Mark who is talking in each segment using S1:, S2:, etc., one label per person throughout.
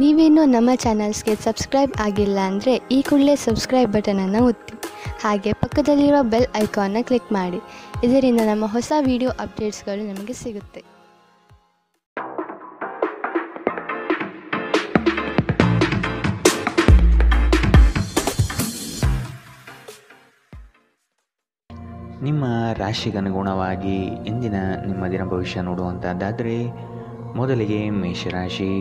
S1: ನೀವೇನೂ ನಮ್ಮ ಚಾನಲ್ಸ್ಗೆ ಸಬ್ಸ್ಕ್ರೈಬ್ ಆಗಿಲ್ಲ ಅಂದರೆ ಈ ಕೂಡಲೇ ಸಬ್ಸ್ಕ್ರೈಬ್ ಬಟನನ್ನು ಒತ್ತಿ. ಹಾಗೆ ಪಕ್ಕದಲ್ಲಿರುವ ಬೆಲ್ ಐಕಾನ್ನ ಕ್ಲಿಕ್ ಮಾಡಿ. ಇದರಿಂದ ನಮ್ಮ ಹೊಸ ವಿಡಿಯೋ ಅಪ್ಡೇಟ್ಸ್ಗಳು ನಿಮಗೆ ಸಿಗುತ್ತೆ.
S2: ನಿಮ್ಮ ರಾಶಿಗನುಗುಣವಾಗಿ ಇಂದಿನ ನಿಮ್ಮ ದಿನ ಭವಿಷ್ಯ ನೋಡುವಂಥದ್ದಾದರೆ ಮೊದಲಿಗೆ ಮೇಷರಾಶಿ.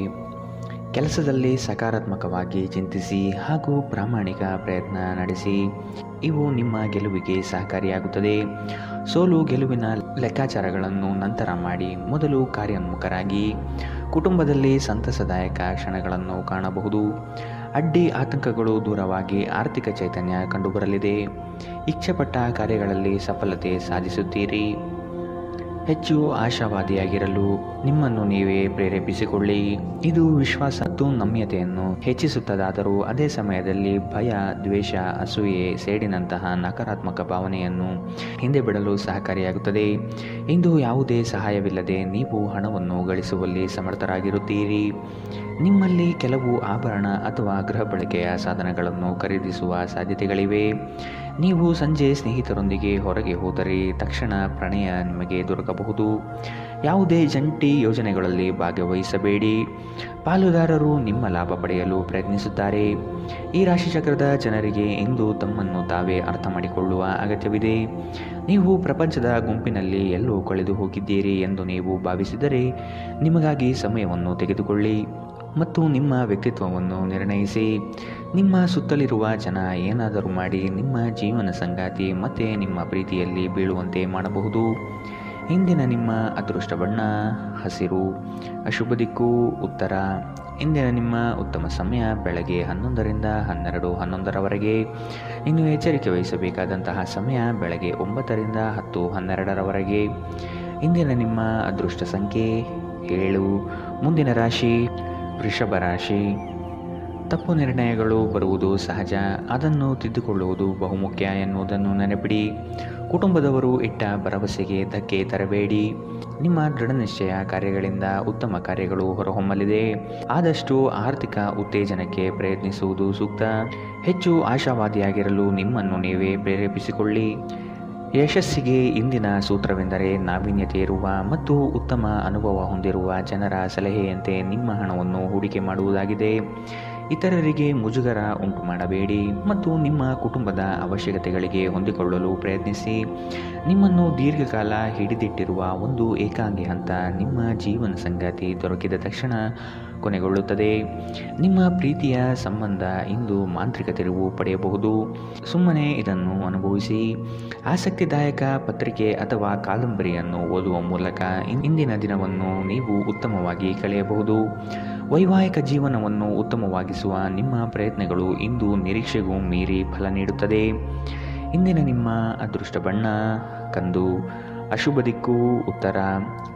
S2: ಕೆಲಸದಲ್ಲಿ ಸಕಾರಾತ್ಮಕವಾಗಿ ಚಿಂತಿಸಿ ಹಾಗೂ ಪ್ರಾಮಾಣಿಕ ಪ್ರಯತ್ನ ನಡೆಸಿ. ಇವು ನಿಮ್ಮ ಗೆಲುವಿಗೆ ಸಹಕಾರಿಯಾಗುತ್ತದೆ. ಸೋಲು ಗೆಲುವಿನ ಲೆಕ್ಕಾಚಾರಗಳನ್ನು ನಂತರ ಮಾಡಿ ಮೊದಲು ಕಾರ್ಯೋನ್ಮುಖರಾಗಿ. ಕುಟುಂಬದಲ್ಲಿ ಸಂತಸದಾಯಕ ಕ್ಷಣಗಳನ್ನು ಕಾಣಬಹುದು. ಅಡ್ಡಿ ಆತಂಕಗಳು ದೂರವಾಗಿ ಆರ್ಥಿಕ ಚೈತನ್ಯ ಕಂಡುಬರಲಿದೆ. ಇಚ್ಛೆಪಟ್ಟ ಕಾರ್ಯಗಳಲ್ಲಿ ಸಫಲತೆ ಸಾಧಿಸುತ್ತೀರಿ. ಹೆಚ್ಚು ಆಶಾವಾದಿಯಾಗಿರಲು ನಿಮ್ಮನ್ನು ನೀವೇ ಪ್ರೇರೇಪಿಸಿಕೊಳ್ಳಿ. ಇದು ವಿಶ್ವಾಸ ಮತ್ತು ನಮ್ಯತೆಯನ್ನು ಹೆಚ್ಚಿಸುತ್ತದಾದರೂ ಅದೇ ಸಮಯದಲ್ಲಿ ಭಯ, ದ್ವೇಷ, ಅಸೂಯೆ, ಸೇಡಿನಂತಹ ನಕಾರಾತ್ಮಕ ಭಾವನೆಯನ್ನು ಹಿಂದೆ ಬಿಡಲು ಸಹಕಾರಿಯಾಗುತ್ತದೆ. ಇಂದು ಯಾವುದೇ ಸಹಾಯವಿಲ್ಲದೆ ನೀವು ಹಣವನ್ನು ಗಳಿಸುವಲ್ಲಿ ಸಮರ್ಥರಾಗಿರುತ್ತೀರಿ. ನಿಮ್ಮಲ್ಲಿ ಕೆಲವು ಆಭರಣ ಅಥವಾ ಗೃಹ ಬಳಕೆಯ ಸಾಧನಗಳನ್ನು ಖರೀದಿಸುವ ಸಾಧ್ಯತೆಗಳಿವೆ. ನೀವು ಸಂಜೆ ಸ್ನೇಹಿತರೊಂದಿಗೆ ಹೊರಗೆ ಹೋದರೆ ತಕ್ಷಣ ಪ್ರಣಯ ನಿಮಗೆ ದೊರಕಬಹುದು. ಯಾವುದೇ ಜಂಟಿ ಯೋಜನೆಗಳಲ್ಲಿ ಭಾಗವಹಿಸಬೇಡಿ. ಪಾಲುದಾರರು ನಿಮ್ಮ ಲಾಭ ಪಡೆಯಲು ಪ್ರಯತ್ನಿಸುತ್ತಾರೆ. ಈ ರಾಶಿಚಕ್ರದ ಜನರಿಗೆ ಇಂದು ತಮ್ಮನ್ನು ತಾವೇ ಅರ್ಥ ಮಾಡಿಕೊಳ್ಳುವ ಅಗತ್ಯವಿದೆ. ನೀವು ಪ್ರಪಂಚದ ಗುಂಪಿನಲ್ಲಿ ಎಲ್ಲೋ ಕಳೆದು ಹೋಗಿದ್ದೀರಿ ಎಂದು ನೀವು ಭಾವಿಸಿದರೆ ನಿಮಗಾಗಿ ಸಮಯವನ್ನು ತೆಗೆದುಕೊಳ್ಳಿ ಮತ್ತು ನಿಮ್ಮ ವ್ಯಕ್ತಿತ್ವವನ್ನು ನಿರ್ಣಯಿಸಿ. ನಿಮ್ಮ ಸುತ್ತಲಿರುವ ಜನ ಏನಾದರೂ ಮಾಡಿ ನಿಮ್ಮ ಜೀವನ ಸಂಗಾತಿ ಮತ್ತು ನಿಮ್ಮ ಪ್ರೀತಿಯಲ್ಲಿ ಬೀಳುವಂತೆ ಮಾಡಬಹುದು. ಇಂದಿನ ನಿಮ್ಮ ಅದೃಷ್ಟ ಬಣ್ಣ ಹಸಿರು. ಅಶುಭ ದಿಕ್ಕು ಉತ್ತರ. ಇಂದಿನ ನಿಮ್ಮ ಉತ್ತಮ ಸಮಯ ಬೆಳಗ್ಗೆ 11ರಿಂದ 12:11ರವರೆಗೆ. ಇನ್ನು ಎಚ್ಚರಿಕೆ ವಹಿಸಬೇಕಾದಂತಹ ಸಮಯ ಬೆಳಗ್ಗೆ 9ರಿಂದ 10:12ರವರೆಗೆ. ಇಂದಿನ ನಿಮ್ಮ ಅದೃಷ್ಟ ಸಂಖ್ಯೆ 7. ಮುಂದಿನ ರಾಶಿ ವೃಷಭ ರಾಶಿ. ತಪ್ಪು ನಿರ್ಣಯಗಳು ಬರುವುದು ಸಹಜ, ಅದನ್ನು ತಿದ್ದುಕೊಳ್ಳುವುದು ಬಹುಮುಖ್ಯ ಎನ್ನುವುದನ್ನು ನೆನಪಿಡಿ. ಕುಟುಂಬದವರು ಇಟ್ಟ ಭರವಸೆಗೆ ಧಕ್ಕೆ ತರಬೇಡಿ. ನಿಮ್ಮ ದೃಢನಿಶ್ಚಯ ಕಾರ್ಯಗಳಿಂದ ಉತ್ತಮ ಕಾರ್ಯಗಳು ಹೊರಹೊಮ್ಮಲಿದೆ. ಆದಷ್ಟು ಆರ್ಥಿಕ ಉತ್ತೇಜನಕ್ಕೆ ಪ್ರಯತ್ನಿಸುವುದು ಸೂಕ್ತ. ಹೆಚ್ಚು ಆಶಾವಾದಿಯಾಗಿರಲು ನಿಮ್ಮನ್ನು ನೀವೇ ಪ್ರೇರೇಪಿಸಿಕೊಳ್ಳಿ. ಯಶಸ್ಸಿಗೆ ಇಂದಿನ ಸೂತ್ರವೆಂದರೆ ನಾವೀನ್ಯತೆ ಇರುವ ಮತ್ತು ಉತ್ತಮ ಅನುಭವ ಹೊಂದಿರುವ ಜನರ ಸಲಹೆಯಂತೆ ನಿಮ್ಮ ಹಣವನ್ನು ಹೂಡಿಕೆ ಮಾಡುವುದಾಗಿದೆ. ಇತರರಿಗೆ ಮುಜುಗರ ಉಂಟು ಮಾಡಬೇಡಿ ಮತ್ತು ನಿಮ್ಮ ಕುಟುಂಬದ ಅವಶ್ಯಕತೆಗಳಿಗೆ ಹೊಂದಿಕೊಳ್ಳಲು ಪ್ರಯತ್ನಿಸಿ. ನಿಮ್ಮನ್ನು ದೀರ್ಘಕಾಲ ಹಿಡಿದಿಟ್ಟಿರುವ ಒಂದು ಏಕಾಂಗಿ ಹಂತ ನಿಮ್ಮ ಜೀವನ ಸಂಗಾತಿ ದೊರಕಿದ ತಕ್ಷಣ ಕೊನೆಗೊಳ್ಳುತ್ತದೆ. ನಿಮ್ಮ ಪ್ರೀತಿಯ ಸಂಬಂಧ ಇಂದು ಮಾಂತ್ರಿಕ ತಿರುವು ಪಡೆಯಬಹುದು. ಸುಮ್ಮನೆ ಇದನ್ನು ಅನುಭವಿಸಿ. ಆಸಕ್ತಿದಾಯಕ ಪತ್ರಿಕೆ ಅಥವಾ ಕಾದಂಬರಿಯನ್ನು ಓದುವ ಮೂಲಕ ಇಂದಿನ ದಿನವನ್ನು ನೀವು ಉತ್ತಮವಾಗಿ ಕಳೆಯಬಹುದು. ವೈವಾಹಿಕ ಜೀವನವನ್ನು ಉತ್ತಮವಾಗಿಸುವ ನಿಮ್ಮ ಪ್ರಯತ್ನಗಳು ಇಂದು ನಿರೀಕ್ಷೆಗೂ ಮೀರಿ ಫಲ ನೀಡುತ್ತದೆ. ಇಂದಿನ ನಿಮ್ಮ ಅದೃಷ್ಟ ಬಣ್ಣ ಕಂದು. ಅಶುಭ ದಿಕ್ಕು ಉತ್ತರ.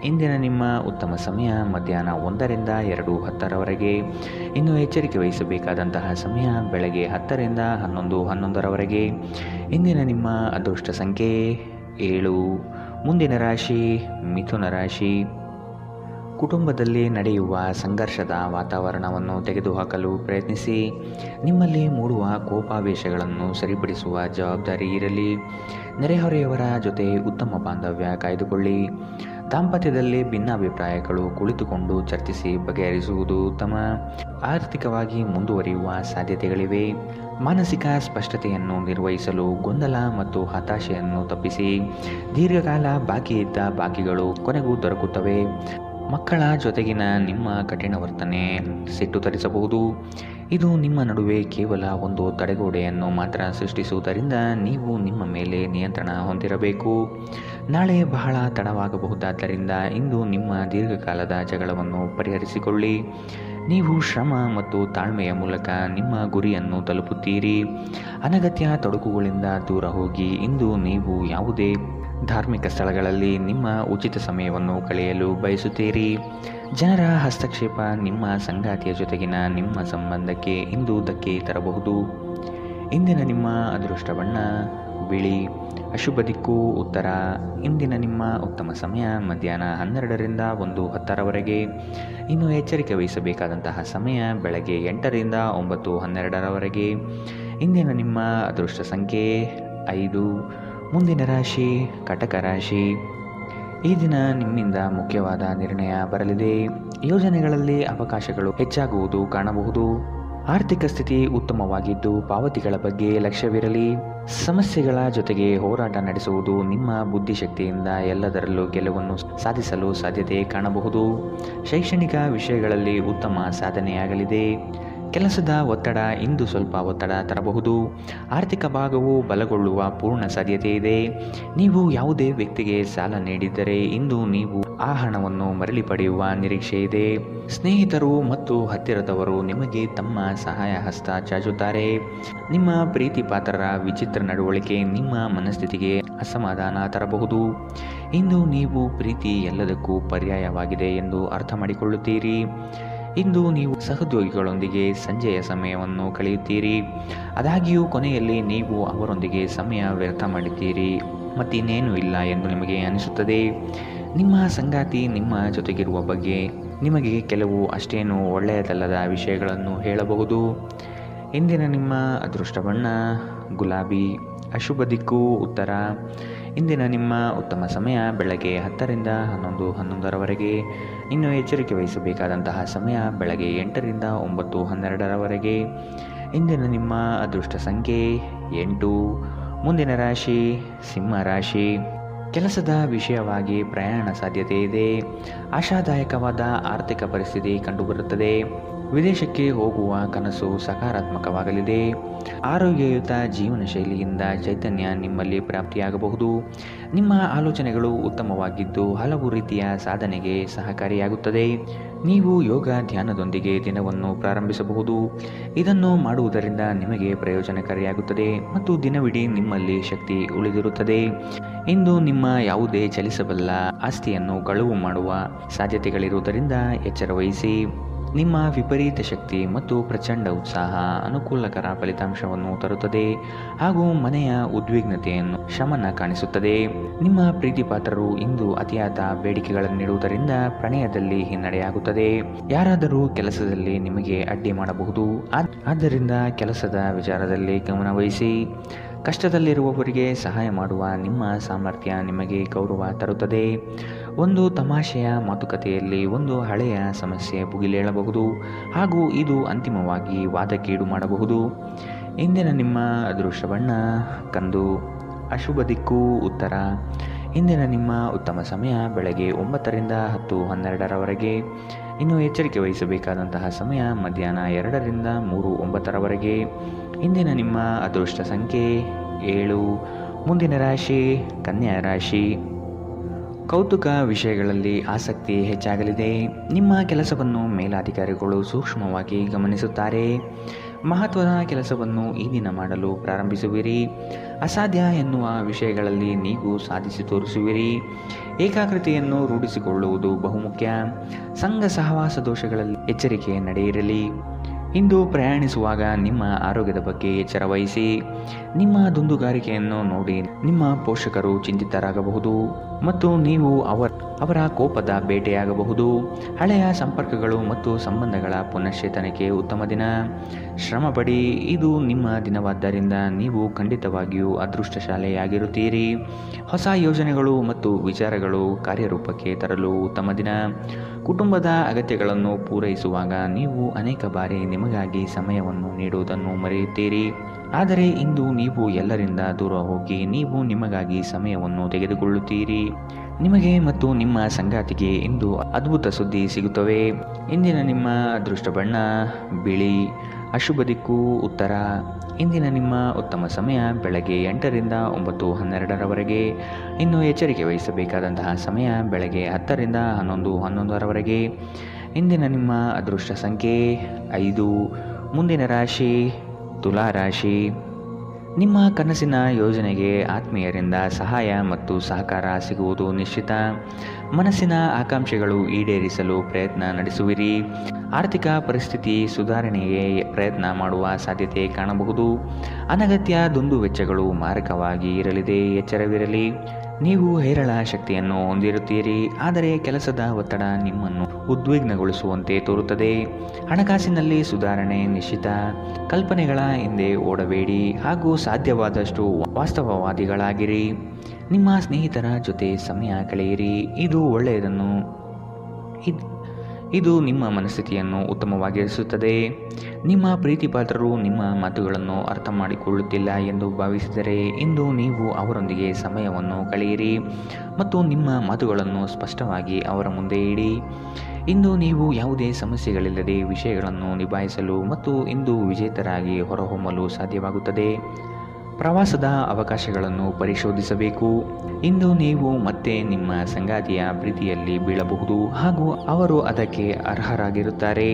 S2: ಇಂದಿನ ನಿಮ್ಮ ಉತ್ತಮ ಸಮಯ ಮಧ್ಯಾಹ್ನ 1ರಿಂದ 2:10ರವರೆಗೆ. ಇನ್ನು ಎಚ್ಚರಿಕೆ ವಹಿಸಬೇಕಾದಂತಹ ಸಮಯ ಬೆಳಗ್ಗೆ 10ರಿಂದ 11:11ರವರೆಗೆ. ಇಂದಿನ ನಿಮ್ಮ ಅದೃಷ್ಟ ಸಂಖ್ಯೆ 7. ಮುಂದಿನ ರಾಶಿ ಮಿಥುನ ರಾಶಿ. ಕುಟುಂಬದಲ್ಲಿ ನಡೆಯುವ ಸಂಘರ್ಷದ ವಾತಾವರಣವನ್ನು ತೆಗೆದುಹಾಕಲು ಪ್ರಯತ್ನಿಸಿ. ನಿಮ್ಮಲ್ಲಿ ಮೂಡುವ ಕೋಪಾವೇಶಗಳನ್ನು ಸರಿಪಡಿಸುವ ಜವಾಬ್ದಾರಿ ಇರಲಿ. ನೆರೆಹೊರೆಯವರ ಜೊತೆ ಉತ್ತಮ ಬಾಂಧವ್ಯ ಕಾಯ್ದುಕೊಳ್ಳಿ. ದಾಂಪತ್ಯದಲ್ಲಿ ಭಿನ್ನಾಭಿಪ್ರಾಯಗಳು ಕುಳಿತುಕೊಂಡು ಚರ್ಚಿಸಿ ಬಗೆಹರಿಸುವುದು ಉತ್ತಮ. ಆರ್ಥಿಕವಾಗಿ ಮುಂದುವರಿಯುವ ಸಾಧ್ಯತೆಗಳಿವೆ. ಮಾನಸಿಕ ಸ್ಪಷ್ಟತೆಯನ್ನು ನಿರ್ವಹಿಸಲು ಗೊಂದಲ ಮತ್ತು ಹತಾಶೆಯನ್ನು ತಪ್ಪಿಸಿ. ದೀರ್ಘಕಾಲ ಬಾಕಿ ಇದ್ದ ಬಾಕಿಗಳು ಕೊನೆಗೂ ದೊರಕುತ್ತವೆ. ಮಕ್ಕಳ ಜೊತೆಗಿನ ನಿಮ್ಮ ಕಠಿಣ ವರ್ತನೆ ಸಿಟ್ಟು ತರಿಸಬಹುದು. ಇದು ನಿಮ್ಮ ನಡುವೆ ಕೇವಲ ಒಂದು ತಡೆಗೋಡೆಯನ್ನು ಮಾತ್ರ ಸೃಷ್ಟಿಸುವುದರಿಂದ ನೀವು ನಿಮ್ಮ ಮೇಲೆ ನಿಯಂತ್ರಣ ಹೊಂದಿರಬೇಕು. ನಾಳೆ ಬಹಳ ತಡವಾಗಬಹುದಾದ್ದರಿಂದ ಇಂದು ನಿಮ್ಮ ದೀರ್ಘಕಾಲದ ಜಗಳವನ್ನು ಪರಿಹರಿಸಿಕೊಳ್ಳಿ. ನೀವು ಶ್ರಮ ಮತ್ತು ತಾಳ್ಮೆಯ ಮೂಲಕ ನಿಮ್ಮ ಗುರಿಯನ್ನು ತಲುಪುತ್ತೀರಿ. ಅನಗತ್ಯ ತೊಡಕುಗಳಿಂದ ದೂರ ಹೋಗಿ ಇಂದು ನೀವು ಯಾವುದೇ ಧಾರ್ಮಿಕ ಸ್ಥಳಗಳಲ್ಲಿ ನಿಮ್ಮ ಉಚಿತ ಸಮಯವನ್ನು ಕಳೆಯಲು ಬಯಸುತ್ತೀರಿ. ಜನರ ಹಸ್ತಕ್ಷೇಪ ನಿಮ್ಮ ಸಂಗಾತಿಯ ಜೊತೆಗಿನ ನಿಮ್ಮ ಸಂಬಂಧಕ್ಕೆ ಇಂದು ಧಕ್ಕೆ ತರಬಹುದು. ಇಂದಿನ ನಿಮ್ಮ ಅದೃಷ್ಟ ಬಣ್ಣ ಬಿಳಿ. ಅಶುಭ ದಿಕ್ಕು ಉತ್ತರ. ಇಂದಿನ ನಿಮ್ಮ ಉತ್ತಮ ಸಮಯ ಮಧ್ಯಾಹ್ನ 12ರಿಂದ 1:10ರವರೆಗೆ. ಇನ್ನು ಎಚ್ಚರಿಕೆ ವಹಿಸಬೇಕಾದಂತಹ ಸಮಯ ಬೆಳಗ್ಗೆ 8ರಿಂದ 9:12ರವರೆಗೆ. ಇಂದಿನ ನಿಮ್ಮ ಅದೃಷ್ಟ ಸಂಖ್ಯೆ 5. ಮುಂದಿನ ರಾಶಿ ಕಟಕ ರಾಶಿ. ಈ ದಿನ ನಿಮ್ಮಿಂದ ಮುಖ್ಯವಾದ ನಿರ್ಣಯ ಬರಲಿದೆ. ಯೋಜನೆಗಳಲ್ಲಿ ಅವಕಾಶಗಳು ಹೆಚ್ಚಾಗುವುದು ಕಾಣಬಹುದು. ಆರ್ಥಿಕ ಸ್ಥಿತಿ ಉತ್ತಮವಾಗಿದ್ದು ಪಾವತಿಗಳ ಬಗ್ಗೆ ಲಕ್ಷ್ಯವಿರಲಿ. ಸಮಸ್ಯೆಗಳ ಜೊತೆಗೆ ಹೋರಾಟ ನಡೆಸುವುದು ನಿಮ್ಮ ಬುದ್ಧಿಶಕ್ತಿಯಿಂದ ಎಲ್ಲದರಲ್ಲೂ ಗೆಲುವನ್ನು ಸಾಧಿಸಲು ಸಾಧ್ಯತೆ ಕಾಣಬಹುದು. ಶೈಕ್ಷಣಿಕ ವಿಷಯಗಳಲ್ಲಿ ಉತ್ತಮ ಸಾಧನೆಯಾಗಲಿದೆ. ಕೆಲಸದ ಒತ್ತಡ ಇಂದು ಸ್ವಲ್ಪ ಒತ್ತಡ ತರಬಹುದು. ಆರ್ಥಿಕ ಭಾಗವು ಬಲಗೊಳ್ಳುವ ಪೂರ್ಣ ಸಾಧ್ಯತೆ ಇದೆ. ನೀವು ಯಾವುದೇ ವ್ಯಕ್ತಿಗೆ ಸಾಲ ನೀಡಿದ್ದರೆ ಇಂದು ನೀವು ಆ ಹಣವನ್ನು ಮರಳಿ ಪಡೆಯುವ ನಿರೀಕ್ಷೆ ಇದೆ. ಸ್ನೇಹಿತರು ಮತ್ತು ಹತ್ತಿರದವರು ನಿಮಗೆ ತಮ್ಮ ಸಹಾಯ ಹಸ್ತ ಚಾಚುತ್ತಾರೆ. ನಿಮ್ಮ ಪ್ರೀತಿ ಪಾತ್ರರ ವಿಚಿತ್ರ ನಡವಳಿಕೆ ನಿಮ್ಮ ಮನಸ್ಥಿತಿಗೆ ಅಸಮಾಧಾನ ತರಬಹುದು. ಇಂದು ನೀವು ಪ್ರೀತಿ ಎಲ್ಲದಕ್ಕೂ ಪರ್ಯಾಯವಾಗಿದೆ ಎಂದು ಅರ್ಥ ಮಾಡಿಕೊಳ್ಳುತ್ತೀರಿ. ಇಂದು ನೀವು ಸಹೋದ್ಯೋಗಿಗಳೊಂದಿಗೆ ಸಂಜೆಯ ಸಮಯವನ್ನು ಕಳೆಯುತ್ತೀರಿ. ಆದಾಗ್ಯೂ ಕೊನೆಯಲ್ಲಿ ನೀವು ಅವರೊಂದಿಗೆ ಸಮಯ ವ್ಯರ್ಥ ಮಾಡಿದ್ದೀರಿ ಮತ್ತಿನ್ನೇನೂ ಇಲ್ಲ ಎಂದು ನಿಮಗೆ ಅನಿಸುತ್ತದೆ. ನಿಮ್ಮ ಸಂಗಾತಿ ನಿಮ್ಮ ಜೊತೆಗಿರುವ ಬಗ್ಗೆ ನಿಮಗೆ ಕೆಲವು ಅಷ್ಟೇನೂ ಒಳ್ಳೆಯದಲ್ಲದ ವಿಷಯಗಳನ್ನು ಹೇಳಬಹುದು. ಇಂದಿನ ನಿಮ್ಮ ಅದೃಷ್ಟ ಬಣ್ಣ ಗುಲಾಬಿ. ಅಶುಭ ದಿಕ್ಕು ಉತ್ತರ. ಇಂದಿನ ನಿಮ್ಮ ಉತ್ತಮ ಸಮಯ ಬೆಳಗ್ಗೆ 10ರಿಂದ 11:11ರವರೆಗೆ. ಇನ್ನು ಎಚ್ಚರಿಕೆ ವಹಿಸಬೇಕಾದಂತಹ ಸಮಯ ಬೆಳಗ್ಗೆ 8ರಿಂದ 9:12ರವರೆಗೆ. ಇಂದಿನ ನಿಮ್ಮ ಅದೃಷ್ಟ ಸಂಖ್ಯೆ 8. ಮುಂದಿನ ರಾಶಿ ಸಿಂಹ ರಾಶಿ. ಕೆಲಸದ ವಿಷಯವಾಗಿ ಪ್ರಯಾಣ ಸಾಧ್ಯತೆ ಇದೆ. ಆಶಾದಾಯಕವಾದ ಆರ್ಥಿಕ ಪರಿಸ್ಥಿತಿ ಕಂಡುಬರುತ್ತದೆ. ವಿದೇಶಕ್ಕೆ ಹೋಗುವ ಕನಸು ಸಕಾರಾತ್ಮಕವಾಗಲಿದೆ. ಆರೋಗ್ಯಯುತ ಜೀವನ ಶೈಲಿಯಿಂದ ಚೈತನ್ಯ ನಿಮ್ಮಲ್ಲಿ ಪ್ರಾಪ್ತಿಯಾಗಬಹುದು. ನಿಮ್ಮ ಆಲೋಚನೆಗಳು ಉತ್ತಮವಾಗಿದ್ದು ಹಲವು ರೀತಿಯ ಸಾಧನೆಗೆ ಸಹಕಾರಿಯಾಗುತ್ತದೆ. ನೀವು ಯೋಗ ಧ್ಯಾನದೊಂದಿಗೆ ದಿನವನ್ನು ಪ್ರಾರಂಭಿಸಬಹುದು. ಇದನ್ನು ಮಾಡುವುದರಿಂದ ನಿಮಗೆ ಪ್ರಯೋಜನಕಾರಿಯಾಗುತ್ತದೆ ಮತ್ತು ದಿನವಿಡೀ ನಿಮ್ಮಲ್ಲಿ ಶಕ್ತಿ ಉಳಿದಿರುತ್ತದೆ. ಇಂದು ನಿಮ್ಮ ಯಾವುದೇ ಚಲಿಸಬಲ್ಲ ಆಸ್ತಿಯನ್ನು ಕಳುವು ಮಾಡುವ ಸಾಧ್ಯತೆಗಳಿರುವುದರಿಂದ ಎಚ್ಚರ ವಹಿಸಿ. ನಿಮ್ಮ ವಿಪರೀತ ಶಕ್ತಿ ಮತ್ತು ಪ್ರಚಂಡ ಉತ್ಸಾಹ ಅನುಕೂಲಕರ ಫಲಿತಾಂಶವನ್ನು ತರುತ್ತದೆ ಹಾಗೂ ಮನೆಯ ಉದ್ವಿಗ್ನತೆಯನ್ನು ಶಮನ ಕಾಣಿಸುತ್ತದೆ. ನಿಮ್ಮ ಪ್ರೀತಿಪಾತ್ರರು ಇಂದು ಅತಿಯಾದ ಬೇಡಿಕೆಗಳನ್ನಿಡುವುದರಿಂದ ಪ್ರಣಯದಲ್ಲಿ ಹಿನ್ನಡೆಯಾಗುತ್ತದೆ. ಯಾರಾದರೂ ಕೆಲಸದಲ್ಲಿ ನಿಮಗೆ ಅಡ್ಡಿ ಮಾಡಬಹುದು. ಆದ್ದರಿಂದ ಕೆಲಸದ ವಿಚಾರದಲ್ಲಿ ಗಮನವಹಿಸಿ. ಕಷ್ಟದಲ್ಲಿರುವವರಿಗೆ ಸಹಾಯ ಮಾಡುವ ನಿಮ್ಮ ಸಾಮರ್ಥ್ಯ ನಿಮಗೆ ಗೌರವ ತರುತ್ತದೆ. ಒಂದು ತಮಾಷೆಯ ಮಾತುಕತೆಯಲ್ಲಿ ಒಂದು ಹಳೆಯ ಸಮಸ್ಯೆ ಭುಗಿಲೇಳಬಹುದು ಹಾಗೂ ಇದು ಅಂತಿಮವಾಗಿ ವಾದಕ್ಕೀಡು ಮಾಡಬಹುದು. ಇಂದಿನ ನಿಮ್ಮ ಅದೃಷ್ಟ ಬಣ್ಣ ಕಂದು. ಅಶುಭ ದಿಕ್ಕು ಉತ್ತರ. ಇಂದಿನ ನಿಮ್ಮ ಉತ್ತಮ ಸಮಯ ಬೆಳಗ್ಗೆ 9ರಿಂದ 10:12ರವರೆಗೆ. ಇನ್ನು ಎಚ್ಚರಿಕೆ ವಹಿಸಬೇಕಾದಂತಹ ಸಮಯ ಮಧ್ಯಾಹ್ನ 2ರಿಂದ 3:09ರವರೆಗೆ. ಇಂದಿನ ನಿಮ್ಮ ಅದೃಷ್ಟ ಸಂಖ್ಯೆ 7. ಮುಂದಿನ ರಾಶಿ ಕನ್ಯಾ ರಾಶಿ. ಕೌತುಕ ವಿಷಯಗಳಲ್ಲಿ ಆಸಕ್ತಿ ಹೆಚ್ಚಾಗಲಿದೆ. ನಿಮ್ಮ ಕೆಲಸವನ್ನು ಮೇಲಾಧಿಕಾರಿಗಳು ಸೂಕ್ಷ್ಮವಾಗಿ ಗಮನಿಸುತ್ತಾರೆ. ಮಹತ್ವದ ಕೆಲಸವನ್ನು ಈ ದಿನ ಮಾಡಲು ಪ್ರಾರಂಭಿಸುವಿರಿ. ಅಸಾಧ್ಯ ಎನ್ನುವ ವಿಷಯಗಳಲ್ಲಿ ನೀವು ಸಾಧಿಸಿ ತೋರಿಸುವಿರಿ. ಏಕಾಗ್ರತೆಯನ್ನು ರೂಢಿಸಿಕೊಳ್ಳುವುದು ಬಹುಮುಖ್ಯ. ಸಂಘ ಸಹವಾಸ ದೋಷಗಳಲ್ಲಿ ಎಚ್ಚರಿಕೆ ನಡೆಯಿರಲಿ. ಇಂದು ಪ್ರಯಾಣಿಸುವಾಗ ನಿಮ್ಮ ಆರೋಗ್ಯದ ಬಗ್ಗೆ ಎಚ್ಚರ ವಹಿಸಿ. ನಿಮ್ಮ ದುಂದುಗಾರಿಕೆಯನ್ನು ನೋಡಿ ನಿಮ್ಮ ಪೋಷಕರು ಚಿಂತಿತರಾಗಬಹುದು ಮತ್ತು ನೀವು ಅವರ ಕೋಪದ ಬೇಟೆಯಾಗಬಹುದು. ಹಳೆಯ ಸಂಪರ್ಕಗಳು ಮತ್ತು ಸಂಬಂಧಗಳ ಪುನಶ್ಚೇತನಕ್ಕೆ ಉತ್ತಮ ದಿನ. ಶ್ರಮಪಡಿ. ಇದು ನಿಮ್ಮ ದಿನವಾದ್ದರಿಂದ ನೀವು ಖಂಡಿತವಾಗಿಯೂ ಅದೃಷ್ಟಶಾಲಿಯಾಗಿರುತ್ತೀರಿ. ಹೊಸ ಯೋಜನೆಗಳು ಮತ್ತು ವಿಚಾರಗಳು ಕಾರ್ಯರೂಪಕ್ಕೆ ತರಲು ಉತ್ತಮ ದಿನ. ಕುಟುಂಬದ ಅಗತ್ಯಗಳನ್ನು ಪೂರೈಸುವಾಗ ನೀವು ಅನೇಕ ಬಾರಿ ನಿಮಗಾಗಿ ಸಮಯವನ್ನು ನೀಡುವುದನ್ನು ಮರೆಯುತ್ತೀರಿ. ಆದರೆ ಇಂದು ನೀವು ಎಲ್ಲರಿಂದ ದೂರ ಹೋಗಿ ನೀವು ನಿಮಗಾಗಿ ಸಮಯವನ್ನು ತೆಗೆದುಕೊಳ್ಳುತ್ತೀರಿ. ನಿಮಗೆ ಮತ್ತು ನಿಮ್ಮ ಸಂಗಾತಿಗೆ ಇಂದು ಅದ್ಭುತ ಸುದ್ದಿ ಸಿಗುತ್ತವೆ. ಇಂದಿನ ನಿಮ್ಮ ಅದೃಷ್ಟ ಬಣ್ಣ ಬಿಳಿ. ಅಶುಭ ದಿಕ್ಕು ಉತ್ತರ. ಇಂದಿನ ನಿಮ್ಮ ಉತ್ತಮ ಸಮಯ ಬೆಳಗ್ಗೆ 8ರಿಂದ 9:12ರವರೆಗೆ. ಇನ್ನು ಎಚ್ಚರಿಕೆ ವಹಿಸಬೇಕಾದಂತಹ ಸಮಯ ಬೆಳಗ್ಗೆ 10ರಿಂದ 11:11ರವರೆಗೆ. ಇಂದಿನ ನಿಮ್ಮ ಅದೃಷ್ಟ ಸಂಖ್ಯೆ 5. ಮುಂದಿನ ರಾಶಿ ತುಲಾ ರಾಶಿ. ನಿಮ್ಮ ಕನಸಿನ ಯೋಜನೆಗೆ ಆತ್ಮೀಯರಿಂದ ಸಹಾಯ ಮತ್ತು ಸಹಕಾರ ಸಿಗುವುದು ನಿಶ್ಚಿತ. ಮನಸ್ಸಿನ ಆಕಾಂಕ್ಷೆಗಳು ಈಡೇರಿಸಲು ಪ್ರಯತ್ನ ನಡೆಸುವಿರಿ. ಆರ್ಥಿಕ ಪರಿಸ್ಥಿತಿ ಸುಧಾರಣೆಗೆ ಪ್ರಯತ್ನ ಮಾಡುವ ಸಾಧ್ಯತೆ ಕಾಣಬಹುದು. ಅನಗತ್ಯ ದುಂದುವೆಚ್ಚಗಳು ಮಾರಕವಾಗಿ ಇರಲಿದೆ, ಎಚ್ಚರವಿರಲಿ. ನೀವು ಹೇರಳ ಶಕ್ತಿಯನ್ನು ಹೊಂದಿರುತ್ತೀರಿ, ಆದರೆ ಕೆಲಸದ ಒತ್ತಡ ನಿಮ್ಮನ್ನು ಉದ್ವಿಗ್ನಗೊಳಿಸುವಂತೆ ತೋರುತ್ತದೆ. ಹಣಕಾಸಿನಲ್ಲಿ ಸುಧಾರಣೆ ನಿಶ್ಚಿತ. ಕಲ್ಪನೆಗಳ ಹಿಂದೆ ಓಡಬೇಡಿ ಹಾಗೂ ಸಾಧ್ಯವಾದಷ್ಟು ವಾಸ್ತವವಾದಿಗಳಾಗಿರಿ. ನಿಮ್ಮ ಸ್ನೇಹಿತರ ಜೊತೆ ಸಮಯ ಕಳೆಯಿರಿ, ಇದು ಒಳ್ಳೆಯದನ್ನು ಇದು ನಿಮ್ಮ ಮನಸ್ಥಿತಿಯನ್ನು ಉತ್ತಮವಾಗಿರಿಸುತ್ತದೆ. ನಿಮ್ಮ ಪ್ರೀತಿಪಾತ್ರರು ನಿಮ್ಮ ಮಾತುಗಳನ್ನು ಅರ್ಥ ಮಾಡಿಕೊಳ್ಳುತ್ತಿಲ್ಲ ಎಂದು ಭಾವಿಸಿದರೆ ಇಂದು ನೀವು ಅವರೊಂದಿಗೆ ಸಮಯವನ್ನು ಕಳೆಯಿರಿ ಮತ್ತು ನಿಮ್ಮ ಮಾತುಗಳನ್ನು ಸ್ಪಷ್ಟವಾಗಿ ಅವರ ಮುಂದೆ ಇಡಿ. ಇಂದು ನೀವು ಯಾವುದೇ ಸಮಸ್ಯೆಗಳಿಲ್ಲದೆ ವಿಷಯಗಳನ್ನು ನಿಭಾಯಿಸಲು ಮತ್ತು ಇಂದು ವಿಜೇತರಾಗಿ ಹೊರಹೊಮ್ಮಲು ಸಾಧ್ಯವಾಗುತ್ತದೆ. ಪ್ರವಾಸದ ಅವಕಾಶಗಳನ್ನು ಪರಿಶೋಧಿಸಬೇಕು. ಇಂದು ನೀವು ಮತ್ತೆ ನಿಮ್ಮ ಸಂಗಾತಿಯ ಪ್ರೀತಿಯಲ್ಲಿ ಬೀಳಬಹುದು ಹಾಗೂ ಅವರು ಅದಕ್ಕೆ ಅರ್ಹರಾಗಿರುತ್ತಾರೆ.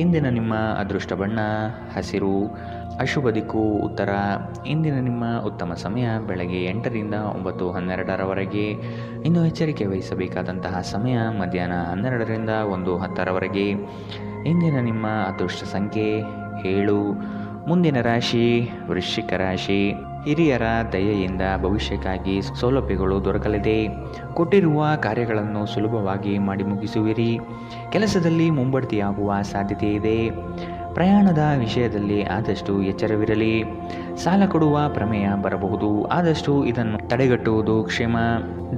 S2: ಇಂದಿನ ನಿಮ್ಮ ಅದೃಷ್ಟ ಬಣ್ಣ ಹಸಿರು. ಅಶುಭ ದಿಕ್ಕು ಉತ್ತರ. ಇಂದಿನ ನಿಮ್ಮ ಉತ್ತಮ ಸಮಯ ಬೆಳಗ್ಗೆ 8ರಿಂದ 9:12ರವರೆಗೆ. ಇನ್ನು ಎಚ್ಚರಿಕೆ ವಹಿಸಬೇಕಾದಂತಹ ಸಮಯ ಮಧ್ಯಾಹ್ನ 12ರಿಂದ 1:10ರವರೆಗೆ. ಇಂದಿನ ನಿಮ್ಮ ಅದೃಷ್ಟ ಸಂಖ್ಯೆ 7. ಮುಂದಿನ ರಾಶಿ ವೃಶ್ಚಿಕ ರಾಶಿ. ಹಿರಿಯರ ದಯೆಯಿಂದ ಭವಿಷ್ಯಕ್ಕಾಗಿ ಸೌಲಭ್ಯಗಳು ದೊರಕಲಿದೆ. ಕೊಟ್ಟಿರುವ ಕಾರ್ಯಗಳನ್ನು ಸುಲಭವಾಗಿ ಮಾಡಿ ಮುಗಿಸುವಿರಿ. ಕೆಲಸದಲ್ಲಿ ಮುಂಬಡ್ತಿಯಾಗುವ ಸಾಧ್ಯತೆ ಇದೆ. ಪ್ರಯಾಣದ ವಿಷಯದಲ್ಲಿ ಆದಷ್ಟು ಎಚ್ಚರವಿರಲಿ. ಸಾಲ ಕೊಡುವ ಪ್ರಮೇಯ ಬರಬಹುದು, ಆದಷ್ಟು ಇದನ್ನು ತಡೆಗಟ್ಟುವುದು ಕ್ಷೇಮ.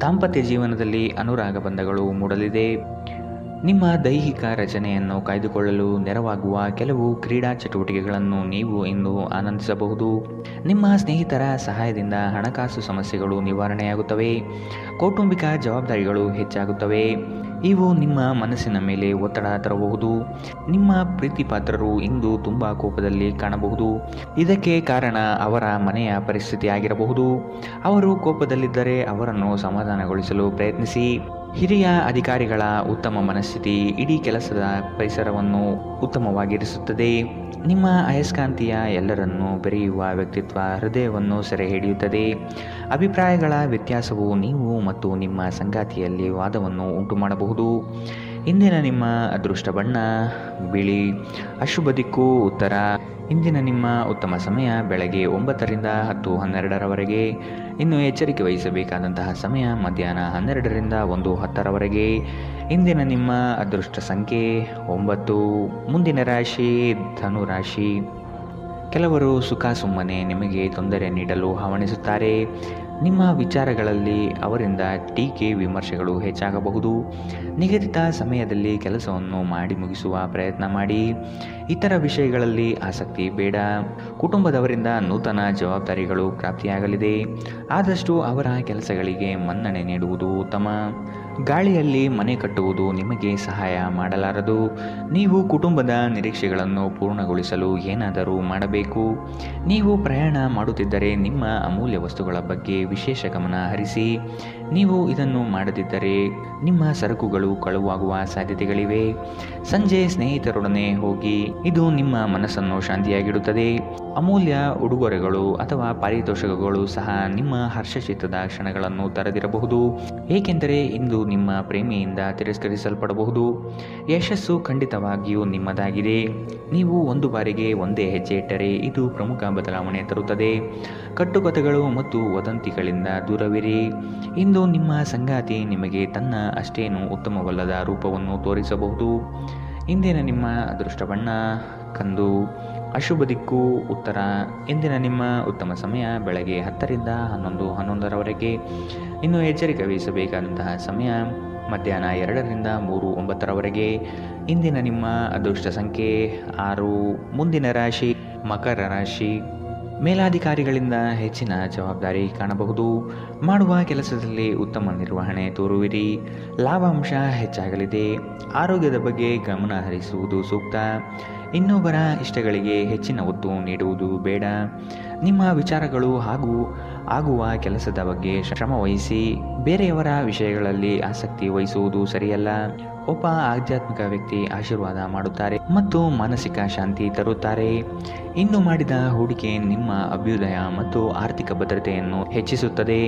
S2: ದಾಂಪತ್ಯ ಜೀವನದಲ್ಲಿ ಅನುರಾಗ ಬಂಧಗಳು ಮೂಡಲಿದೆ. ನಿಮ್ಮ ದೈಹಿಕ ರಚನೆಯನ್ನು ಕಾಯ್ದುಕೊಳ್ಳಲು ನೆರವಾಗುವ ಕೆಲವು ಕ್ರೀಡಾ ಚಟುವಟಿಕೆಗಳನ್ನು ನೀವು ಇಂದು ಆನಂದಿಸಬಹುದು. ನಿಮ್ಮ ಸ್ನೇಹಿತರ ಸಹಾಯದಿಂದ ಹಣಕಾಸು ಸಮಸ್ಯೆಗಳು ನಿವಾರಣೆಯಾಗುತ್ತವೆ. ಕೌಟುಂಬಿಕ ಜವಾಬ್ದಾರಿಗಳು ಹೆಚ್ಚಾಗುತ್ತವೆ. ಇವು ನಿಮ್ಮ ಮನಸ್ಸಿನ ಮೇಲೆ ಒತ್ತಡ ತರಬಹುದು. ನಿಮ್ಮ ಪ್ರೀತಿಪಾತ್ರರು ಇಂದು ತುಂಬ ಕೋಪದಲ್ಲಿ ಕಾಣಬಹುದು. ಇದಕ್ಕೆ ಕಾರಣ ಅವರ ಮನೆಯ ಪರಿಸ್ಥಿತಿ ಆಗಿರಬಹುದು. ಅವರು ಕೋಪದಲ್ಲಿದ್ದರೆ ಅವರನ್ನು ಸಮಾಧಾನಗೊಳಿಸಲು ಪ್ರಯತ್ನಿಸಿ. ಹಿರಿಯ ಅಧಿಕಾರಿಗಳ ಉತ್ತಮ ಮನಸ್ಥಿತಿ ಇಡೀ ಕೆಲಸದ ಪರಿಸರವನ್ನು ಉತ್ತಮವಾಗಿರಿಸುತ್ತದೆ. ನಿಮ್ಮ ಅಯಸ್ಕಾಂತೀಯ ಎಲ್ಲರನ್ನೂ ಬೆರೆಯುವ ವ್ಯಕ್ತಿತ್ವ ಹೃದಯವನ್ನು ಸೆರೆ ಹಿಡಿಯುತ್ತದೆ. ಅಭಿಪ್ರಾಯಗಳ ವ್ಯತ್ಯಾಸವು ನೀವು ಮತ್ತು ನಿಮ್ಮ ಸಂಗಾತಿಯಲ್ಲಿ ವಾದವನ್ನು ಉಂಟು ಮಾಡಬಹುದು. ಇಂದಿನ ನಿಮ್ಮ ಅದೃಷ್ಟ ಬಣ್ಣ ಬಿಳಿ. ಅಶುಭ ದಿಕ್ಕು ಉತ್ತರ. ಇಂದಿನ ನಿಮ್ಮ ಉತ್ತಮ ಸಮಯ ಬೆಳಗ್ಗೆ 9ರಿಂದ 10:12ರವರೆಗೆ. ಇನ್ನು ಎಚ್ಚರಿಕೆ ವಹಿಸಬೇಕಾದಂತಹ ಸಮಯ ಮಧ್ಯಾಹ್ನ 12ರಿಂದ 1:10ರವರೆಗೆ. ಇಂದಿನ ನಿಮ್ಮ ಅದೃಷ್ಟ ಸಂಖ್ಯೆ 9. ಮುಂದಿನ ರಾಶಿ ಧನು ರಾಶಿ. ಕೆಲವರು ಸುಖ ಸುಮ್ಮನೆ ನಿಮಗೆ ತೊಂದರೆ ನೀಡಲು ಹವಣಿಸುತ್ತಾರೆ. ನಿಮ್ಮ ವಿಚಾರಗಳಲ್ಲಿ ಅವರಿಂದ ಟೀಕೆ ವಿಮರ್ಶೆಗಳು ಹೆಚ್ಚಾಗಬಹುದು. ನಿಗದಿತ ಸಮಯದಲ್ಲಿ ಕೆಲಸವನ್ನು ಮಾಡಿ ಮುಗಿಸುವ ಪ್ರಯತ್ನ ಮಾಡಿ. ಇತರ ವಿಷಯಗಳಲ್ಲಿ ಆಸಕ್ತಿ ಬೇಡ. ಕುಟುಂಬದವರಿಂದ ನೂತನ ಜವಾಬ್ದಾರಿಗಳು ಪ್ರಾಪ್ತಿಯಾಗಲಿದೆ. ಆದಷ್ಟು ಅವರ ಕೆಲಸಗಳಿಗೆ ಮನ್ನಣೆ ನೀಡುವುದು ಉತ್ತಮ. ಗಾಳಿಯಲ್ಲಿ ಮನೆ ಕಟ್ಟುವುದು ನಿಮಗೆ ಸಹಾಯ ಮಾಡಲಾರದು. ನೀವು ಕುಟುಂಬದ ನಿರೀಕ್ಷೆಗಳನ್ನು ಪೂರ್ಣಗೊಳಿಸಲು ಏನಾದರೂ ಮಾಡಬೇಕು. ನೀವು ಪ್ರಯಾಣ ಮಾಡುತ್ತಿದ್ದರೆ ನಿಮ್ಮ ಅಮೂಲ್ಯ ವಸ್ತುಗಳ ಬಗ್ಗೆ ವಿಶೇಷ ಗಮನ ಹರಿಸಿ. ನೀವು ಇದನ್ನು ಮಾಡದಿದ್ದರೆ ನಿಮ್ಮ ಸರಕುಗಳು ಕಳುವಾಗುವ ಸಾಧ್ಯತೆಗಳಿವೆ. ಸಂಜೆ ಸ್ನೇಹಿತರೊಡನೆ ಹೋಗಿ, ಇದು ನಿಮ್ಮ ಮನಸ್ಸನ್ನು ಶಾಂತಿಯಾಗಿಡುತ್ತದೆ. ಅಮೂಲ್ಯ ಉಡುಗೊರೆಗಳು ಅಥವಾ ಪಾರಿತೋಷಕಗಳು ಸಹ ನಿಮ್ಮ ಹರ್ಷಚಿತ್ತದ ಕ್ಷಣಗಳನ್ನು ತರದಿರಬಹುದು, ಏಕೆಂದರೆ ಇಂದು ನಿಮ್ಮ ಪ್ರೇಮಿಯಿಂದ ತಿರಸ್ಕರಿಸಲ್ಪಡಬಹುದು. ಯಶಸ್ಸು ಖಂಡಿತವಾಗಿಯೂ ನಿಮ್ಮದಾಗಿದೆ. ನೀವು ಒಂದು ಬಾರಿಗೆ ಒಂದೇ ಹೆಜ್ಜೆ ಇಟ್ಟರೆ ಇದು ಪ್ರಮುಖ ಬದಲಾವಣೆ ತರುತ್ತದೆ. ಕಟ್ಟುಕಥೆಗಳು ಮತ್ತು ವದಂತಿಗಳಿಂದ ದೂರವಿರಿ. ಇಂದು ನಿಮ್ಮ ಸಂಗಾತಿ ನಿಮಗೆ ತನ್ನ ಅಷ್ಟೇನೂ ಉತ್ತಮವಲ್ಲದ ರೂಪವನ್ನು ತೋರಿಸಬಹುದು. ಇಂದಿನ ನಿಮ್ಮ ಅದೃಷ್ಟ ಬಣ್ಣ ಕಂದು. ಅಶುಭ ದಿಕ್ಕು ಉತ್ತರ. ಇಂದಿನ ನಿಮ್ಮ ಉತ್ತಮ ಸಮಯ ಬೆಳಗ್ಗೆ 10ರಿಂದ 11:11ರವರೆಗೆ. ಇನ್ನು ಎಚ್ಚರಿಕೆ ವಹಿಸಬೇಕಾದಂತಹ ಸಮಯ ಮಧ್ಯಾಹ್ನ 2ರಿಂದ 3:09ರವರೆಗೆ. ಇಂದಿನ ನಿಮ್ಮ ಅದೃಷ್ಟ ಸಂಖ್ಯೆ 6. ಮುಂದಿನ ರಾಶಿ ಮಕರ ರಾಶಿ. ಮೇಲಾಧಿಕಾರಿಗಳಿಂದ ಹೆಚ್ಚಿನ ಜವಾಬ್ದಾರಿ ಕಾಣಬಹುದು. ಮಾಡುವ ಕೆಲಸದಲ್ಲಿ ಉತ್ತಮ ನಿರ್ವಹಣೆ ತೋರುವಿರಿ. ಲಾಭಾಂಶ ಹೆಚ್ಚಾಗಲಿದೆ. ಆರೋಗ್ಯದ ಬಗ್ಗೆ ಗಮನ ಹರಿಸುವುದು ಸೂಕ್ತ. ಇನ್ನೊಬ್ಬರ ಇಷ್ಟಗಳಿಗೆ ಹೆಚ್ಚಿನ ಒತ್ತು ನೀಡುವುದು ಬೇಡ. ನಿಮ್ಮ ವಿಚಾರಗಳು ಹಾಗೂ ಆಗುವ ಕೆಲಸದ ಬಗ್ಗೆ ಶ್ರಮವಹಿಸಿ. ಬೇರೆಯವರ ವಿಷಯಗಳಲ್ಲಿ ಆಸಕ್ತಿ ವಹಿಸುವುದು ಸರಿಯಲ್ಲ. ಒಬ್ಬ ಆಧ್ಯಾತ್ಮಿಕ ವ್ಯಕ್ತಿ ಆಶೀರ್ವಾದ ಮಾಡುತ್ತಾರೆ ಮತ್ತು ಮಾನಸಿಕ ಶಾಂತಿ ತರುತ್ತಾರೆ. ಇಂದು ಮಾಡಿದ ಹೂಡಿಕೆ ನಿಮ್ಮ ಅಭ್ಯುದಯ ಮತ್ತು ಆರ್ಥಿಕ ಭದ್ರತೆಯನ್ನು ಹೆಚ್ಚಿಸುತ್ತದೆ.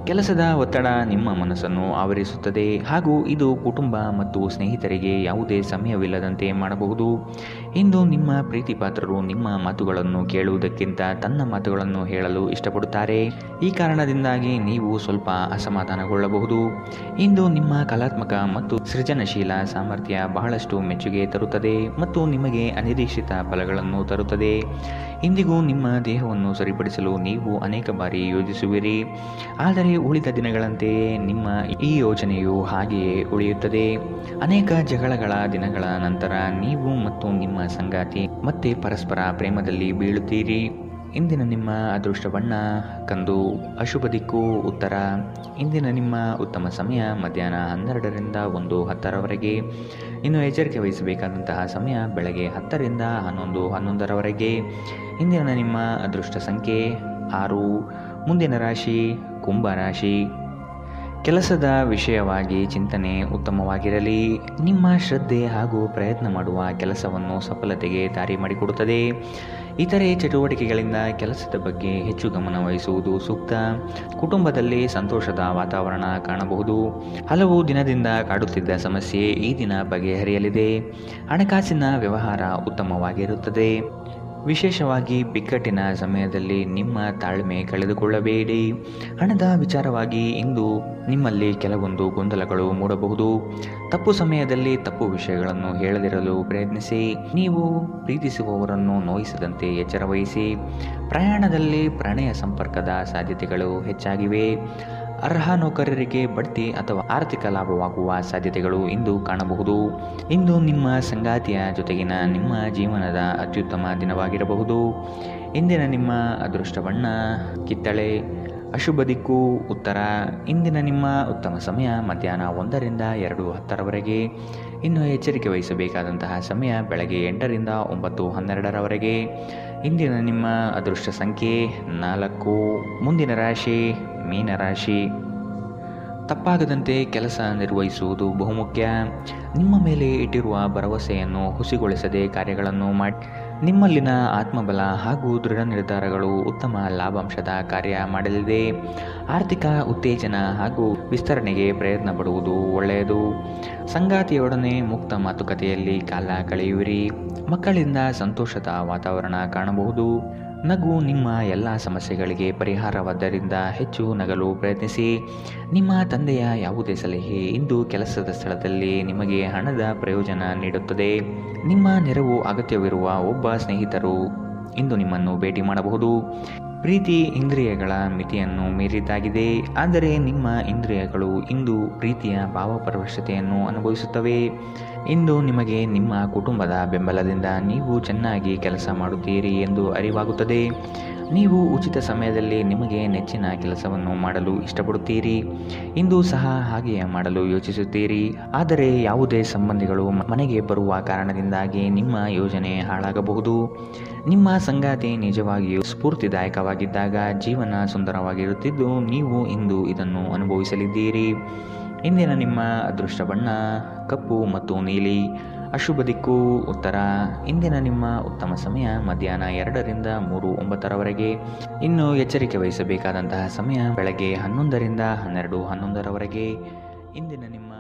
S2: ಕೆಲಸದ ಒತ್ತಡ ನಿಮ್ಮ ಮನಸ್ಸನ್ನು ಆವರಿಸುತ್ತದೆ ಹಾಗೂ ಇದು ಕುಟುಂಬ ಮತ್ತು ಸ್ನೇಹಿತರಿಗೆ ಯಾವುದೇ ಸಮಯವಿಲ್ಲದಂತೆ ಮಾಡಬಹುದು. ಇಂದು ನಿಮ್ಮ ಪ್ರೀತಿ ಪಾತ್ರರು ನಿಮ್ಮ ಮಾತುಗಳನ್ನು ಕೇಳುವುದಕ್ಕಿಂತ ತನ್ನ ಮಾತುಗಳನ್ನು ಹೇಳಲು ಇಷ್ಟಪಡುತ್ತಾರೆ. ಈ ಕಾರಣದಿಂದಾಗಿ ನೀವು ಸ್ವಲ್ಪ ಅಸಮಾಧಾನಗೊಳ್ಳಬಹುದು. ಇಂದು ನಿಮ್ಮ ಕಲಾತ್ಮಕ ಮತ್ತು ಸೃಜನಶೀಲ ಸಾಮರ್ಥ್ಯ ಬಹಳಷ್ಟು ಮೆಚ್ಚುಗೆ ತರುತ್ತದೆ ಮತ್ತು ನಿಮಗೆ ಅನಿರೀಕ್ಷಿತ ಫಲಗಳನ್ನು ತರುತ್ತದೆ. ಇಂದಿಗೂ ನಿಮ್ಮ ದೇಹವನ್ನು ಸರಿಪಡಿಸಲು ನೀವು ಅನೇಕ ಬಾರಿ ಯೋಜಿಸುವಿರಿ, ಆದರೆ ಉಳಿದ ದಿನಗಳಂತೆಯೇ ನಿಮ್ಮ ಈ ಯೋಜನೆಯು ಹಾಗೆಯೇ ಉಳಿಯುತ್ತದೆ. ಅನೇಕ ಜಗಳಗಳ ದಿನಗಳ ನಂತರ ನೀವು ಮತ್ತು ನಿಮ್ಮ ಸಂಗಾತಿ ಮತ್ತೆ ಪರಸ್ಪರ ಪ್ರೇಮದಲ್ಲಿ ಬೀಳುತ್ತೀರಿ. ಇಂದಿನ ನಿಮ್ಮ ಅದೃಷ್ಟ ಬಣ್ಣ ಕಂದು, ಅಶುಭ ದಿಕ್ಕು ಉತ್ತರ. ಇಂದಿನ ನಿಮ್ಮ ಉತ್ತಮ ಸಮಯ ಮಧ್ಯಾಹ್ನ 12ರಿಂದ 1:10ರವರೆಗೆ. ಇನ್ನು ಎಚ್ಚರಿಕೆ ವಹಿಸಬೇಕಾದಂತಹ ಸಮಯ ಬೆಳಗ್ಗೆ 10ರಿಂದ 11:11ರವರೆಗೆ. ಇಂದಿನ ನಿಮ್ಮ ಅದೃಷ್ಟ ಸಂಖ್ಯೆ 6. ಮುಂದಿನ ರಾಶಿ ಕುಂಭ ರಾಶಿ. ಕೆಲಸದ ವಿಷಯವಾಗಿ ಚಿಂತನೆ ಉತ್ತಮವಾಗಿರಲಿ. ನಿಮ್ಮ ಶ್ರದ್ಧೆ ಹಾಗೂ ಪ್ರಯತ್ನ ಮಾಡುವ ಕೆಲಸವನ್ನು ಸಫಲತೆಗೆ ದಾರಿ ಮಾಡಿಕೊಡುತ್ತದೆ. ಇತರೆ ಚಟುವಟಿಕೆಗಳಿಂದ ಕೆಲಸದ ಬಗ್ಗೆ ಹೆಚ್ಚು ಗಮನ ವಹಿಸುವುದು ಸೂಕ್ತ. ಕುಟುಂಬದಲ್ಲಿ ಸಂತೋಷದ ವಾತಾವರಣ ಕಾಣಬಹುದು. ಹಲವು ದಿನದಿಂದ ಕಾಡುತ್ತಿದ್ದ ಸಮಸ್ಯೆ ಈ ದಿನ ಬಗೆಹರಿಯಲಿದೆ. ಹಣಕಾಸಿನ ವ್ಯವಹಾರ ಉತ್ತಮವಾಗಿರುತ್ತದೆ. ವಿಶೇಷವಾಗಿ ಬಿಕ್ಕಟ್ಟಿನ ಸಮಯದಲ್ಲಿ ನಿಮ್ಮ ತಾಳ್ಮೆ ಕಳೆದುಕೊಳ್ಳಬೇಡಿ. ಹಣದ ವಿಚಾರವಾಗಿ ಇಂದು ನಿಮ್ಮಲ್ಲಿ ಕೆಲವೊಂದು ಗೊಂದಲಗಳು ಮೂಡಬಹುದು. ತಪ್ಪು ಸಮಯದಲ್ಲಿ ತಪ್ಪು ವಿಷಯಗಳನ್ನು ಹೇಳದಿರಲು ಪ್ರಯತ್ನಿಸಿ. ನೀವು ಪ್ರೀತಿಸುವವರನ್ನು ನೋಯಿಸದಂತೆ ಎಚ್ಚರ ವಹಿಸಿ. ಪ್ರಯಾಣದಲ್ಲಿ ಪ್ರಣಯ ಸಂಪರ್ಕದ ಸಾಧ್ಯತೆಗಳು ಹೆಚ್ಚಾಗಿವೆ. ಅರ್ಹ ನೌಕರರಿಗೆ ಬಡ್ತಿ ಅಥವಾ ಆರ್ಥಿಕ ಲಾಭವಾಗುವ ಸಾಧ್ಯತೆಗಳು ಇಂದು ಕಾಣಬಹುದು. ಇಂದು ನಿಮ್ಮ ಸಂಗಾತಿಯ ಜೊತೆಗಿನ ನಿಮ್ಮ ಜೀವನದ ಅತ್ಯುತ್ತಮ ದಿನವಾಗಿರಬಹುದು. ಇಂದಿನ ನಿಮ್ಮ ಅದೃಷ್ಟ ಬಣ್ಣ ಕಿತ್ತಳೆ, ಅಶುಭ ದಿಕ್ಕು ಉತ್ತರ. ಇಂದಿನ ನಿಮ್ಮ ಉತ್ತಮ ಸಮಯ ಮಧ್ಯಾಹ್ನ 1ರಿಂದ 2:10ರವರೆಗೆ. ಇನ್ನು ಎಚ್ಚರಿಕೆ ವಹಿಸಬೇಕಾದಂತಹ ಸಮಯ ಬೆಳಗ್ಗೆ 8ರಿಂದ 9:12ರವರೆಗೆ. ಇಂದಿನ ನಿಮ್ಮ ಅದೃಷ್ಟ ಸಂಖ್ಯೆ 4. ಮುಂದಿನ ರಾಶಿ ಮೀನರಾಶಿ. ತಪ್ಪಾಗದಂತೆ ಕೆಲಸ ನಿರ್ವಹಿಸುವುದು ಬಹುಮುಖ್ಯ. ನಿಮ್ಮ ಮೇಲೆ ಇಟ್ಟಿರುವ ಭರವಸೆಯನ್ನು ಹುಸಿಗೊಳಿಸದೆ ಕಾರ್ಯಗಳನ್ನು ಮಾಡಿ. ನಿಮ್ಮಲ್ಲಿನ ಆತ್ಮಬಲ ಹಾಗೂ ದೃಢ ನಿರ್ಧಾರಗಳು ಉತ್ತಮ ಲಾಭಾಂಶದ ಕಾರ್ಯ ಮಾಡಲಿದೆ. ಆರ್ಥಿಕ ಉತ್ತೇಜನ ಹಾಗೂ ವಿಸ್ತರಣೆಗೆ ಪ್ರಯತ್ನ ಪಡುವುದು ಒಳ್ಳೆಯದು. ಸಂಗಾತಿಯೊಡನೆ ಮುಕ್ತ ಮಾತುಕತೆಯಲ್ಲಿ ಕಾಲ ಕಳೆಯುವಿರಿ. ಮಕ್ಕಳಿಂದ ಸಂತೋಷದ ವಾತಾವರಣ ಕಾಣಬಹುದು. ನಗು ನಿಮ್ಮ ಎಲ್ಲ ಸಮಸ್ಯೆಗಳಿಗೆ ಪರಿಹಾರವಾದ್ದರಿಂದ ಹೆಚ್ಚು ನಗಲು ಪ್ರಯತ್ನಿಸಿ. ನಿಮ್ಮ ತಂದೆಯ ಯಾವುದೇ ಸಲಹೆ ಇಂದು ಕೆಲಸದ ಸ್ಥಳದಲ್ಲಿ ನಿಮಗೆ ಹಣದ ಪ್ರಯೋಜನ ನೀಡುತ್ತದೆ. ನಿಮ್ಮ ನೆರವು ಅಗತ್ಯವಿರುವ ಒಬ್ಬ ಸ್ನೇಹಿತರು ಇಂದು ನಿಮ್ಮನ್ನು ಭೇಟಿ ಮಾಡಬಹುದು. ಪ್ರೀತಿ ಇಂದ್ರಿಯಗಳ ಮಿತಿಯನ್ನು ಮೀರಿದ್ದಾಗಿದೆ, ಆದರೆ ನಿಮ್ಮ ಇಂದ್ರಿಯಗಳು ಇಂದು ಪ್ರೀತಿಯ ಭಾವಪರವಶತೆಯನ್ನು ಅನುಭವಿಸುತ್ತವೆ. ಇಂದು ನಿಮಗೆ ನಿಮ್ಮ ಕುಟುಂಬದ ಬೆಂಬಲದಿಂದ ನೀವು ಚೆನ್ನಾಗಿ ಕೆಲಸ ಮಾಡುತ್ತೀರಿ ಎಂದು ಅರಿವಾಗುತ್ತದೆ. ನೀವು ಉಚಿತ ಸಮಯದಲ್ಲಿ ನಿಮಗೆ ನೆಚ್ಚಿನ ಕೆಲಸವನ್ನು ಮಾಡಲು ಇಷ್ಟಪಡುತ್ತೀರಿ. ಇಂದು ಸಹ ಹಾಗೆಯೇ ಮಾಡಲು ಯೋಚಿಸುತ್ತೀರಿ, ಆದರೆ ಯಾವುದೇ ಸಂಬಂಧಿಗಳು ಮನೆಗೆ ಬರುವ ಕಾರಣದಿಂದಾಗಿ ನಿಮ್ಮ ಯೋಜನೆ ಹಾಳಾಗಬಹುದು. ನಿಮ್ಮ ಸಂಗಾತಿ ನಿಜವಾಗಿಯೂ ಸ್ಫೂರ್ತಿದಾಯಕವಾಗಿದ್ದಾಗ ಜೀವನ ಸುಂದರವಾಗಿರುತ್ತಿದ್ದು ನೀವು ಇಂದು ಇದನ್ನು ಅನುಭವಿಸಲಿದ್ದೀರಿ. ಇಂದಿನ ನಿಮ್ಮ ಅದೃಷ್ಟ ಬಣ್ಣ ಕಪ್ಪು ಮತ್ತು ನೀಲಿ, ಅಶುಭ ದಿಕ್ಕು ಉತ್ತರ. ಇಂದಿನ ನಿಮ್ಮ ಉತ್ತಮ ಸಮಯ ಮಧ್ಯಾಹ್ನ 2ರಿಂದ 3:09ರವರೆಗೆ. ಇನ್ನು ಎಚ್ಚರಿಕೆ ವಹಿಸಬೇಕಾದಂತಹ ಸಮಯ ಬೆಳಗ್ಗೆ 11ರಿಂದ 12:11ರವರೆಗೆ. ಇಂದಿನ ನಿಮ್ಮ